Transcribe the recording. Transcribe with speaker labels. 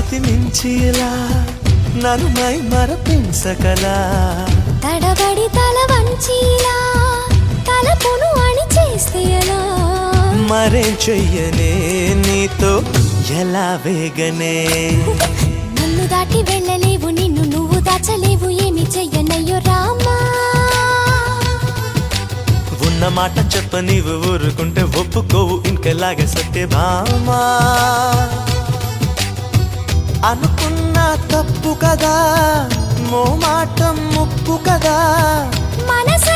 Speaker 1: శృతి మించిలా నన్ను మై మరపించకలా
Speaker 2: తడబడి తల వంచిలా తలపును అణి చేస్తే ఎలా
Speaker 1: మరేం చెయ్యనే నీతో ఎలా వేగనే
Speaker 2: నన్ను దాటి వెళ్ళలేవు నిన్ను నువ్వు దాచలేవు ఏమి చెయ్యనయ్యో రామా
Speaker 1: ఉన్న మాట చెప్ప నీవు ఊరుకుంటే ఒప్పుకోవు ఇంకెలాగ సత్యభామా అనుకున్నా తప్పు కదా మో మాట ముప్పు కదా
Speaker 2: మనసు